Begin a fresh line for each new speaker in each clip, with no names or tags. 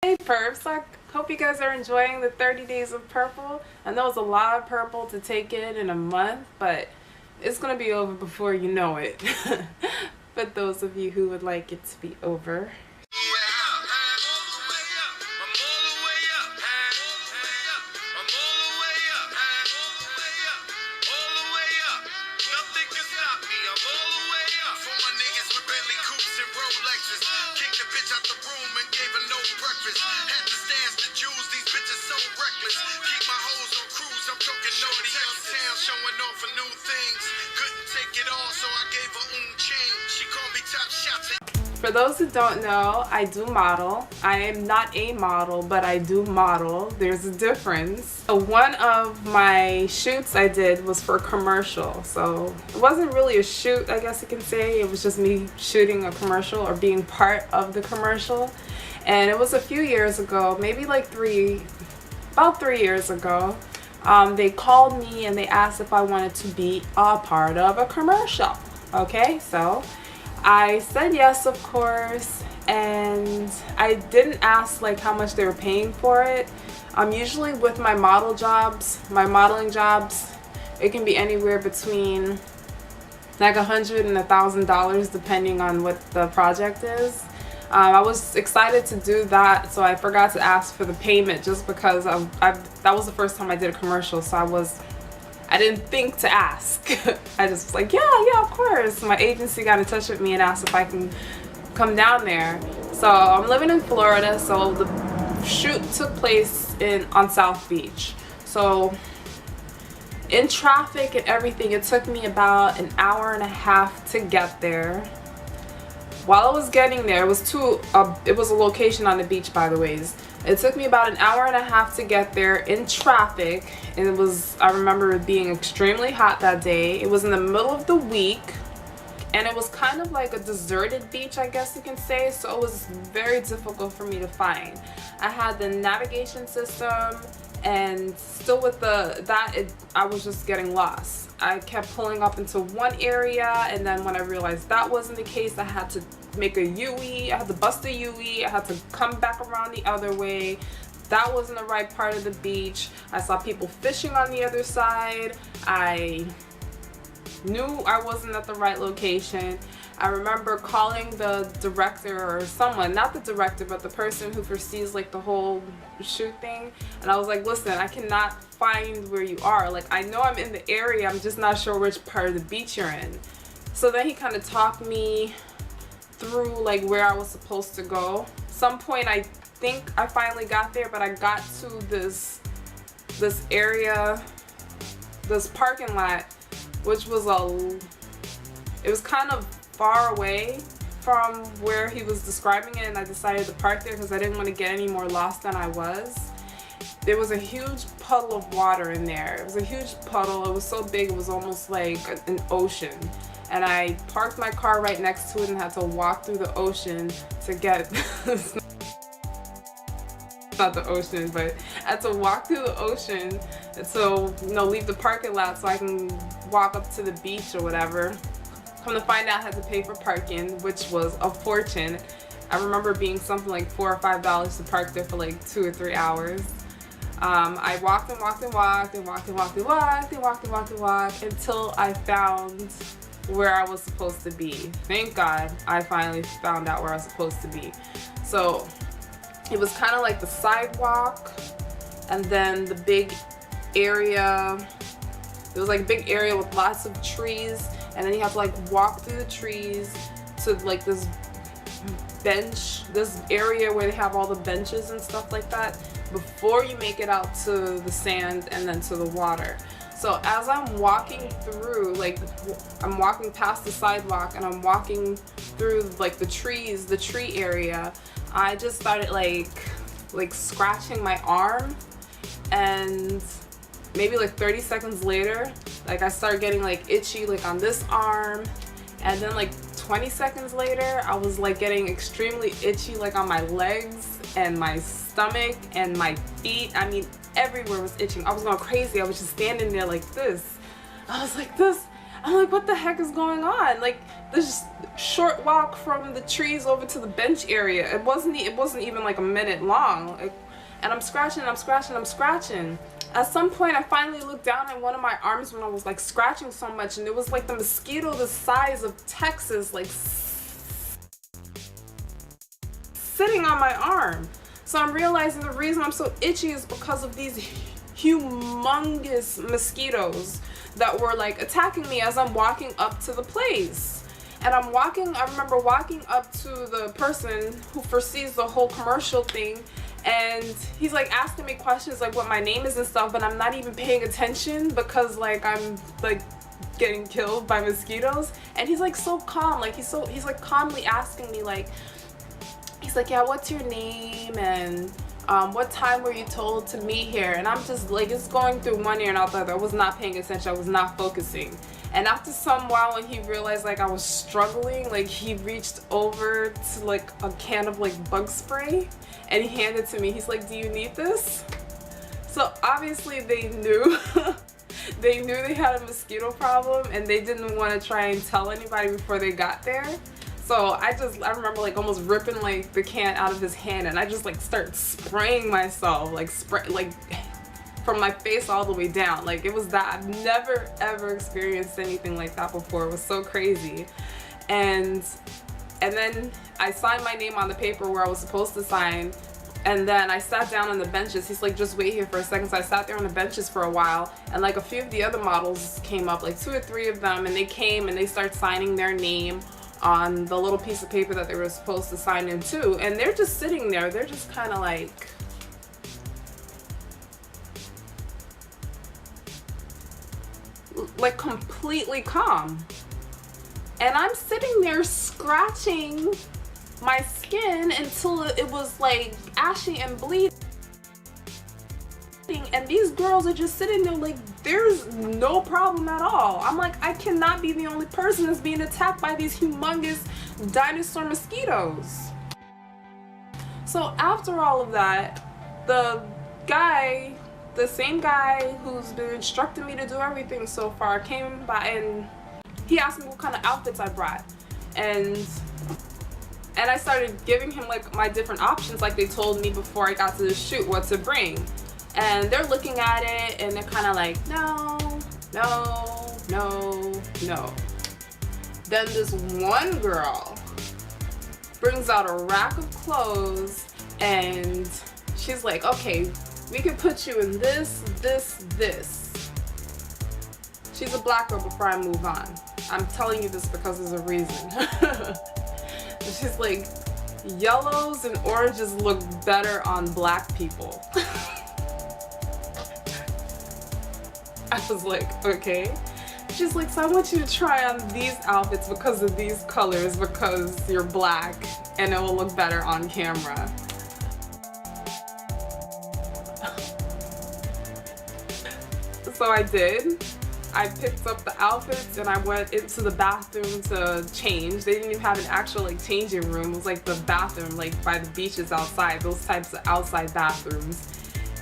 Hey perps, I hope you guys are enjoying the 30 days of purple. I know it's a lot of purple to take in a month, but it's going to be over before you know it. But those of you who would like it to be over. For those who don't know, I do model. I am not a model, but I do model. There's a difference. So one of my shoots I did was for a commercial. So it wasn't really a shoot, I guess you can say. It was just me shooting a commercial or being part of the commercial. And it was a few years ago, maybe like about 3 years ago. They called me and they asked if I wanted to be a part of a commercial. Okay, so I said yes, of course, and I didn't ask like how much they were paying for it. Usually with my modeling jobs, it can be anywhere between like $100 and $1,000 depending on what the project is. I was excited to do that, so I forgot to ask for the payment just because that was the first time I did a commercial, so I didn't think to ask. I just was like, yeah, of course. My agency got in touch with me and asked if I can come down there. So I'm living in Florida, so the shoot took place on South Beach. So in traffic and everything, it took me about an hour and a half to get there. While I was getting there, it was a location on the beach, by the way. It took me about an hour and a half to get there in traffic, and I remember it being extremely hot that day. It was in the middle of the week, and it was kind of like a deserted beach, I guess you can say, so it was very difficult for me to find. I had the navigation system, and still with I was just getting lost. I kept pulling up into one area, and then when I realized that wasn't the case, I had to make a U-E. I had to bust a U-E. I had to come back around the other way. That wasn't the right part of the beach. I saw people fishing on the other side. I knew I wasn't at the right location. I remember calling the director or someone, not the director, but the person who foresees like the whole shoot thing. And I was like, listen, I cannot find where you are. Like, I know I'm in the area, I'm just not sure which part of the beach you're in. So then he kind of talked me through like where I was supposed to go. Some point I think I finally got there, but I got to this area, this parking lot, which was it was kind of far away from where he was describing it, and I decided to park there because I didn't want to get any more lost than I was. There was a huge puddle of water in there. It was a huge puddle. It was so big it was almost like an ocean. And I parked my car right next to it and had to walk through the ocean to get not the ocean, but I had to walk through the ocean to leave the parking lot so I can walk up to the beach or whatever. Come to find out I had to pay for parking, which was a fortune. I remember being something like $4 or $5 to park there for like 2 or 3 hours. I walked until I found where I was supposed to be. Thank God I finally found out where I was supposed to be. So it was kind of like the sidewalk, and then the big area. It was like a big area with lots of trees, and then you have to like walk through the trees to like this area where they have all the benches and stuff like that before you make it out to the sand and then to the water. So as I'm walking through, like I'm walking past the sidewalk and I'm walking through like the tree area, I just started like scratching my arm, and maybe like 30 seconds later, like I started getting like itchy like on this arm, and then like 20 seconds later I was like getting extremely itchy like on my legs and my stomach and my feet. I mean, everywhere was itching. I was going crazy. I was just standing there like this. I was like this. I'm like, what the heck is going on? Like, this short walk from the trees over to the bench area. It wasn't even like a minute long. And I'm scratching, I'm scratching, I'm scratching. At some point, I finally looked down at one of my arms when I was like scratching so much, and it was like the mosquito the size of Texas, like sitting on my arm. So I'm realizing the reason I'm so itchy is because of these humongous mosquitoes that were like attacking me as I'm walking up to the place. And I remember walking up to the person who foresees the whole commercial thing, and he's like asking me questions like what my name is and stuff, but I'm not even paying attention because like I'm like getting killed by mosquitoes. And he's like so calm, like he's like calmly asking me like, he's like, yeah, what's your name, and what time were you told to meet here? And I'm just like, it's going through one ear and out the other. I was not paying attention, I was not focusing. And after some while, when he realized like I was struggling, like he reached over to like a can of like bug spray and he handed it to me. He's like, do you need this? So obviously they knew they knew they had a mosquito problem, and they didn't want to try and tell anybody before they got there. So I remember like almost ripping like the can out of his hand, and I just like started spraying myself, like from my face all the way down. Like it was that. I've never ever experienced anything like that before. It was so crazy. And then I signed my name on the paper where I was supposed to sign, and then I sat down on the benches. He's like, just wait here for a second. So I sat there on the benches for a while, and like a few of the other models came up, like 2 or 3 of them, and they came and they started signing their name on the little piece of paper that they were supposed to sign in too. And they're just sitting there. They're just kind of like completely calm. And I'm sitting there scratching my skin until it was like ashy and bleeding. And these girls are just sitting there like there's no problem at all. I'm like, I cannot be the only person that's being attacked by these humongous dinosaur mosquitoes. So after all of that, the same guy who's been instructing me to do everything so far came by and he asked me what kind of outfits I brought. And I started giving him like my different options like they told me before I got to the shoot what to bring. And they're looking at it and they're kind of like, no, no, no, no. Then this one girl brings out a rack of clothes and she's like, okay, we can put you in this, this, this. She's a black girl before I move on. I'm telling you this because there's a reason. She's like, yellows and oranges look better on black people. I was like, okay. She's like, so I want you to try on these outfits because of these colors, because you're black and it will look better on camera. So I did. I picked up the outfits and I went into the bathroom to change. They didn't even have an actual like changing room. It was like the bathroom like by the beaches outside, those types of outside bathrooms.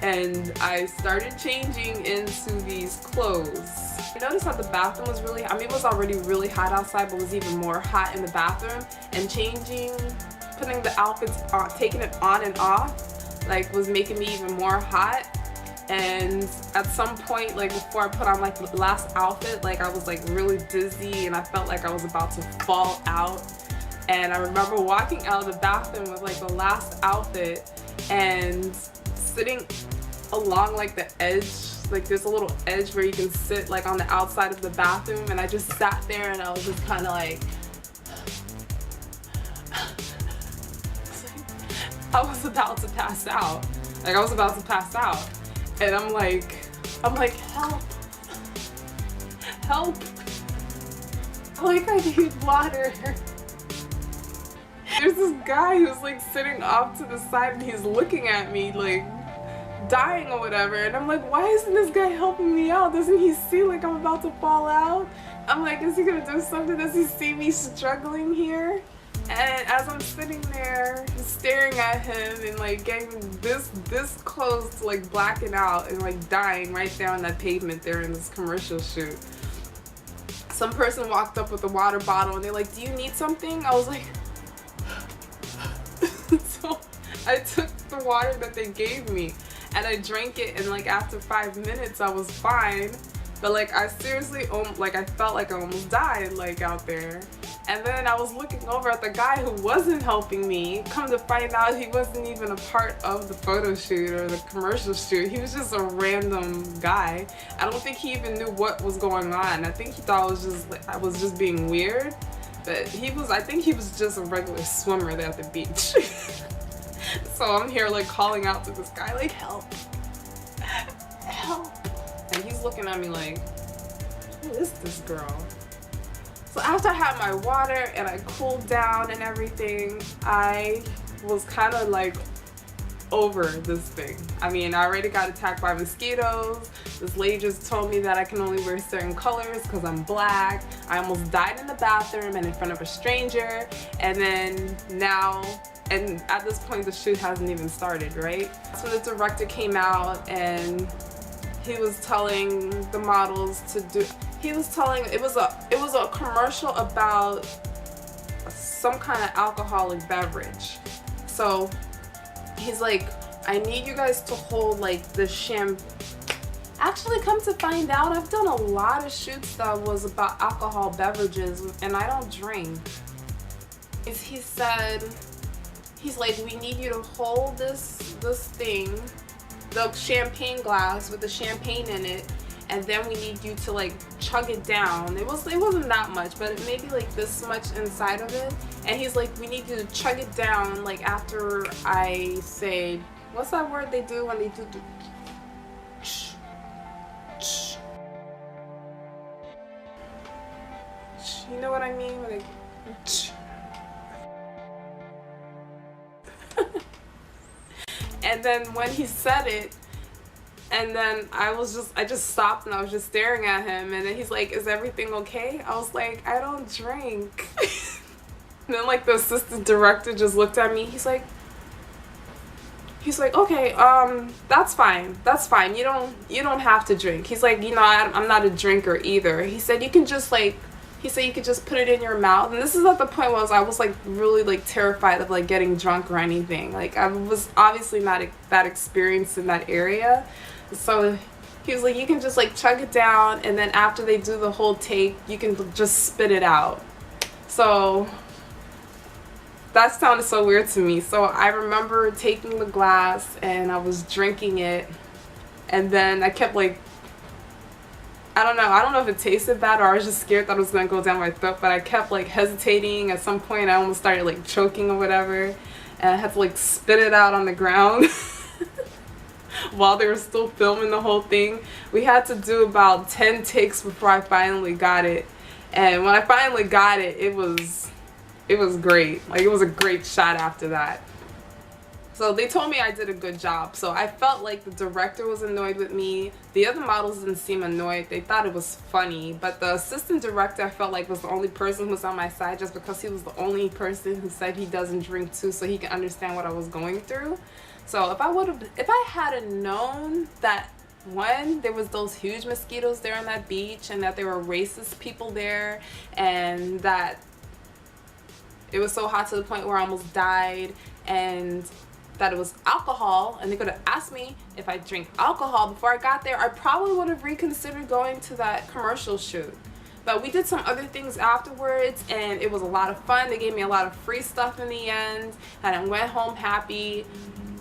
And I started changing into these clothes. I noticed that the bathroom was really, I mean, it was already really hot outside, but it was even more hot in the bathroom. And changing, putting the outfits on, taking it on and off, like was making me even more hot. And at some point, like before I put on like the last outfit, like I was like really dizzy and I felt like I was about to fall out. And I remember walking out of the bathroom with like the last outfit and sitting along like the edge, like there's a little edge where you can sit like on the outside of the bathroom, and I just sat there and I was just kind of like I was about to pass out. Like I was about to pass out. And I'm like, help, help. Like I need water. There's this guy who's like sitting off to the side and he's looking at me like dying or whatever. And I'm like, why isn't this guy helping me out? Doesn't he see like I'm about to fall out? I'm like, is he gonna do something? Does he see me struggling here? And as I'm sitting there staring at him and like getting this close to like blacking out and like dying right there on that pavement there in this commercial shoot. some person walked up with a water bottle and they're like, do you need something? I was like, so I took the water that they gave me and I drank it, and like after 5 minutes I was fine. But like I seriously, like I felt like I almost died like out there. And then I was looking over at the guy who wasn't helping me. Come to find out, he wasn't even a part of the photo shoot or the commercial shoot. He was just a random guy. I don't think he even knew what was going on. I think he thought I was just being weird. But I think he was just a regular swimmer there at the beach. So I'm here like calling out to this guy like, help, help. And he's looking at me like, who is this girl? So after I had my water and I cooled down and everything, I was kind of like over this thing. I mean, I already got attacked by mosquitoes. This lady just told me that I can only wear certain colors because I'm black. I almost died in the bathroom and in front of a stranger. And then now, and at this point the shoot hasn't even started, right? That's when the director came out and he was telling the models to do, it was a commercial about some kind of alcoholic beverage. So he's like, I need you guys to hold like the Actually, come to find out, I've done a lot of shoots that was about alcohol beverages and I don't drink. He said, he's like, we need you to hold this thing, the champagne glass with the champagne in it, and then we need you to like chug it down. It wasn't that much, but it maybe like this much inside of it. And he's like, we need you to chug it down like after I say, what's that word they do when they do the you know what I mean? When they and then when he said it, and then I just stopped and I was just staring at him, and then he's like, is everything okay? I was like, I don't drink. And then like the assistant director just looked at me. He's like, okay, that's fine. You don't have to drink. He's like, you know, I'm not a drinker either. He said you can just like, he said you could just put it in your mouth. And this is at the point where I was like really like terrified of like getting drunk or anything. Like I was obviously not that experienced in that area. So he was like, you can just like chug it down, and then after they do the whole take, you can just spit it out. So that sounded so weird to me. So I remember taking the glass and I was drinking it, and then I kept like, I don't know if it tasted bad or I was just scared that it was gonna go down my throat, but I kept like hesitating. At some point I almost started like choking or whatever, and I had to like spit it out on the ground. While they were still filming the whole thing. We had to do about 10 takes before I finally got it. And when I finally got it, it was great. Like it was a great shot after that. So they told me I did a good job. So I felt like the director was annoyed with me. The other models didn't seem annoyed. They thought it was funny. But the assistant director I felt like was the only person who was on my side, just because he was the only person who said he doesn't drink too, so he can understand what I was going through. So if I had known that one, there was those huge mosquitoes there on that beach, and that there were racist people there, and that it was so hot to the point where I almost died, and that it was alcohol, and they could have asked me if I drink alcohol before I got there, I probably would have reconsidered going to that commercial shoot. But we did some other things afterwards, and it was a lot of fun. They gave me a lot of free stuff in the end, and I went home happy.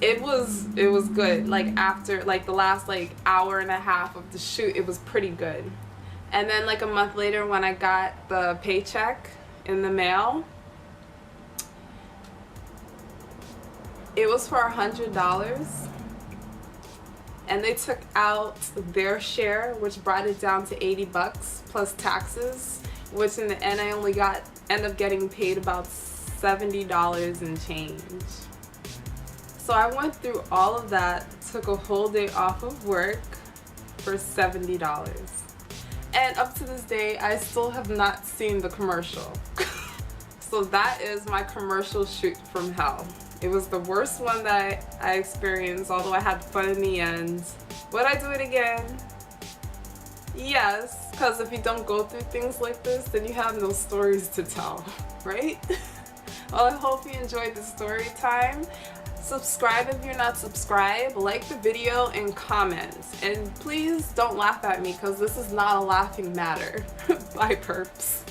It was good. Like after like the last like hour and a half of the shoot, it was pretty good. And then like a month later, when I got the paycheck in the mail, it was for $100, and they took out their share, which brought it down to $80 plus taxes, which in the end I only end up getting paid about $70 and change. So I went through all of that, took a whole day off of work for $70. And up to this day, I still have not seen the commercial. So that is my commercial shoot from hell. It was the worst one that I experienced, although I had fun in the end. Would I do it again? Yes, because if you don't go through things like this, then you have no stories to tell, right? Well, I hope you enjoyed the story time. Subscribe if you're not subscribed, like the video, and comment. And please don't laugh at me because this is not a laughing matter. Bye, perps.